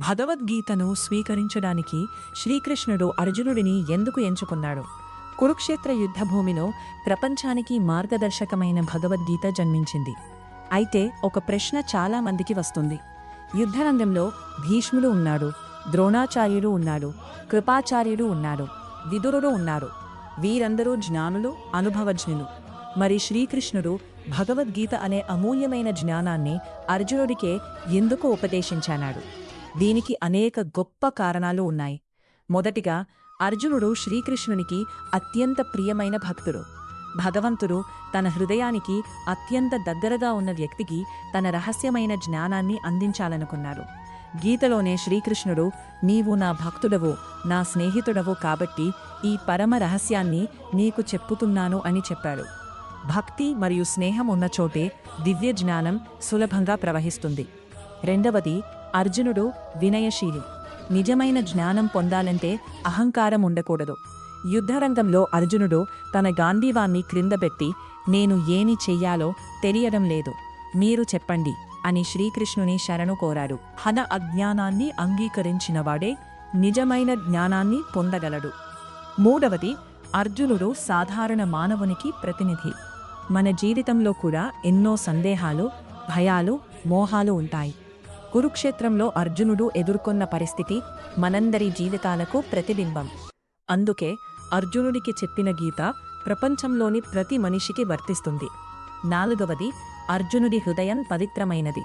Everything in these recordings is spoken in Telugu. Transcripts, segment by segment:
భగవద్గీతను స్వీకరించడానికి శ్రీకృష్ణుడు అర్జునుడిని ఎందుకు ఎంచుకున్నాడు? కురుక్షేత్ర యుద్ధభూమిలో ప్రపంచానికి మార్గదర్శకమైన భగవద్గీత జన్మించింది. అయితే ఒక ప్రశ్న చాలా మందికి వస్తుంది. యుద్ధరంగంలో భీష్ముడు ఉన్నాడు, ద్రోణాచార్యుడు ఉన్నాడు, కృపాచార్యుడు ఉన్నాడు, విదురుడు ఉన్నారు. వీరందరూ జ్ఞానులు, అనుభవజ్ఞులు. మరి శ్రీకృష్ణుడు భగవద్గీత అనే అమూల్యమైన జ్ఞానాన్ని అర్జునుడికే ఎందుకు ఉపదేశించాడు? దీనికి అనేక గొప్ప కారణాలు ఉన్నాయి. మొదటిగా, అర్జునుడు శ్రీకృష్ణునికి అత్యంత ప్రియమైన భక్తుడు. భగవంతుడు తన హృదయానికి అత్యంత దగ్గరగా ఉన్న వ్యక్తికి తన రహస్యమైన జ్ఞానాన్ని అందించాలనుకున్నాడు. గీతలోనే శ్రీకృష్ణుడు, నీవు నా భక్తుడవు, నా స్నేహితుడవు కాబట్టి ఈ పరమ రహస్యాన్ని నీకు చెప్పుతున్నాను అని చెప్పాడు. భక్తి మరియు స్నేహం ఉన్న చోటే దివ్య జ్ఞానం సులభంగా ప్రవహిస్తుంది. రెండవది, అర్జునుడు వినయశీలి. నిజమైన జ్ఞానం పొందాలంటే అహంకారం ఉండకూడదు. యుద్ధరంగంలో అర్జునుడు తన గాంధీవాన్ని క్రిందబెట్టి, నేను ఏమి చెయ్యాలో తెలియడం లేదు, మీరు చెప్పండి అని శ్రీకృష్ణుని శరణు కోరాడు. హన అజ్ఞానాన్ని అంగీకరించినవాడే నిజమైన జ్ఞానాన్ని పొందగలడు. మూడవది, అర్జునుడు సాధారణ మానవునికి ప్రతినిధి. మన జీవితంలో కూడా ఎన్నో సందేహాలు, భయాలు, మోహాలు ఉంటాయి. కురుక్షేత్రంలో అర్జునుడు ఎదుర్కొన్న పరిస్థితి మనందరి జీవితాలకు ప్రతిబింబం. అందుకే అర్జునుడికి చెప్పిన గీత ప్రపంచంలోని ప్రతి మనిషికి వర్తిస్తుంది. నాలుగవది, అర్జునుడి హృదయం పవిత్రమైనది.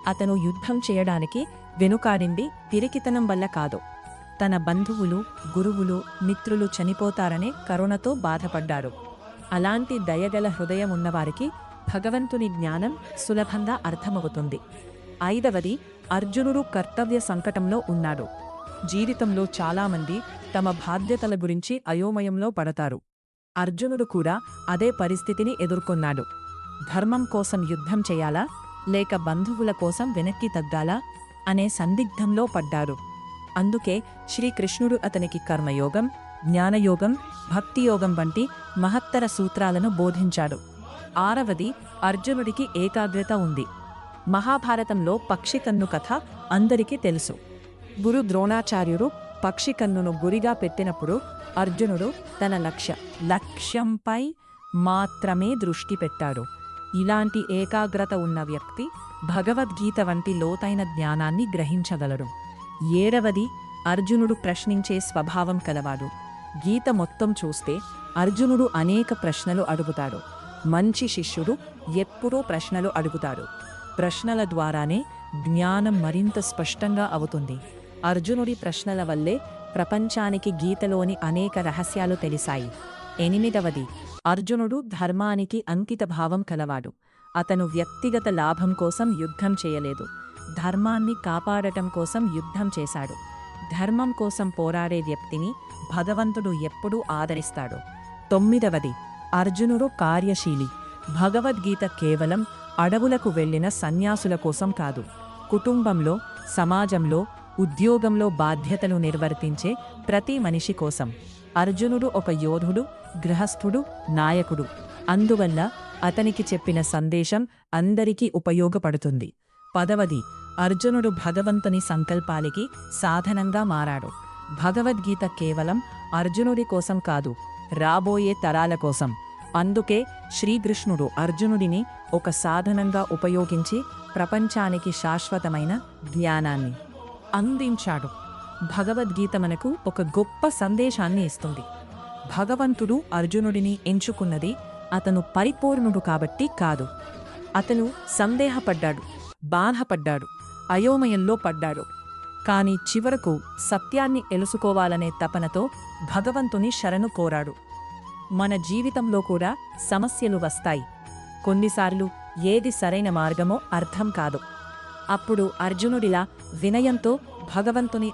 అతను యుద్ధం చేయడానికి వెనుకాడింది పిరికితనం వల్ల కాదు. తన బంధువులు, గురువులు, మిత్రులు చనిపోతారనే కరుణతో బాధపడ్డారు. అలాంటి దయగల హృదయం ఉన్నవారికి భగవంతుని జ్ఞానం సులభంగా అర్థమవుతుంది. ఐదవది, అర్జునుడు కర్తవ్య సంకటంలో ఉన్నాడు. జీవితంలో చాలామంది తమ బాధ్యతల గురించి అయోమయంలో పడతారు. అర్జునుడు కూడా అదే పరిస్థితిని ఎదుర్కొన్నాడు. ధర్మం కోసం యుద్ధం చేయాలా, లేక బంధువుల కోసం వెనక్కి తగ్గాలా అనే సందిగ్ధంలో పడ్డాడు. అందుకే శ్రీకృష్ణుడు అతనికి కర్మయోగం, జ్ఞానయోగం, భక్తియోగం వంటి మహత్తర సూత్రాలను బోధించాడు. ఆరవది, అర్జునుడికి ఏకాగ్రత ఉంది. మహాభారతంలో పక్షికన్ను కథ అందరికీ తెలుసు. గురు ద్రోణాచార్యుడు పక్షికన్నును గురిగా పెట్టినప్పుడు అర్జునుడు తన లక్ష్యంపై మాత్రమే దృష్టి పెట్టాడు. ఇలాంటి ఏకాగ్రత ఉన్న వ్యక్తి భగవద్గీత వంటి లోతైన జ్ఞానాన్ని గ్రహించగలడు. ఏడవది, అర్జునుడు ప్రశ్నించే స్వభావం కలవాడు. గీత మొత్తం చూస్తే అర్జునుడు అనేక ప్రశ్నలు అడుగుతాడు. మంచి శిష్యుడు ఎప్పుడూ ప్రశ్నలు అడుగుతాడు. ప్రశ్నల ద్వారానే జ్ఞానం మరింత స్పష్టంగా అవుతుంది. అర్జునుడి ప్రశ్నల వల్లే ప్రపంచానికి గీతలోని అనేక రహస్యాలు తెలిసాయి. ఎనిమిదవది, అర్జునుడు ధర్మానికి అంకితభావం కలవాడు. అతను వ్యక్తిగత లాభం కోసం యుద్ధం చేయలేదు, ధర్మాన్ని కాపాడటం కోసం యుద్ధం చేశాడు. ధర్మం కోసం పోరాడే వ్యక్తిని భగవంతుడు ఎప్పుడూ ఆదరిస్తాడు. తొమ్మిదవది, అర్జునుడు కార్యశీలి. భగవద్గీత కేవలం అడవులకు వెళ్లిన సన్యాసుల కోసం కాదు, కుటుంబంలో, సమాజంలో, ఉద్యోగంలో బాధ్యతలు నిర్వర్తించే ప్రతి మనిషి కోసం. అర్జునుడు ఒక యోధుడు, గృహస్థుడు, నాయకుడు. అందువల్ల అతనికి చెప్పిన సందేశం అందరికీ ఉపయోగపడుతుంది. పదవది, అర్జునుడు భగవంతుని సంకల్పాలకి సాధనంగా మారాడు. భగవద్గీత కేవలం అర్జునుడి కోసం కాదు, రాబోయే తరాల కోసం. అందుకే శ్రీకృష్ణుడు అర్జునుడిని ఒక సాధనంగా ఉపయోగించి ప్రపంచానికి శాశ్వతమైన జ్ఞానాన్ని అందించాడు. భగవద్గీత మనకు ఒక గొప్ప సందేశాన్ని ఇస్తుంది. భగవంతుడు అర్జునుడిని ఎంచుకున్నది అతను పరిపూర్ణుడు కాబట్టి కాదు. అతను సందేహపడ్డాడు, బాధపడ్డాడు, అయోమయంలో పడ్డాడు. కాని చివరకు సత్యాన్ని ఎలుసుకోవాలనే తపనతో భగవంతుని శరణు కోరాడు. మన జీవితంలో కూడా సమస్యలు వస్తాయి. కొన్నిసార్లు ఏది సరైన మార్గమో అర్థం కాదు. అప్పుడు అర్జునుడిలా వినయంతో భగవంతుని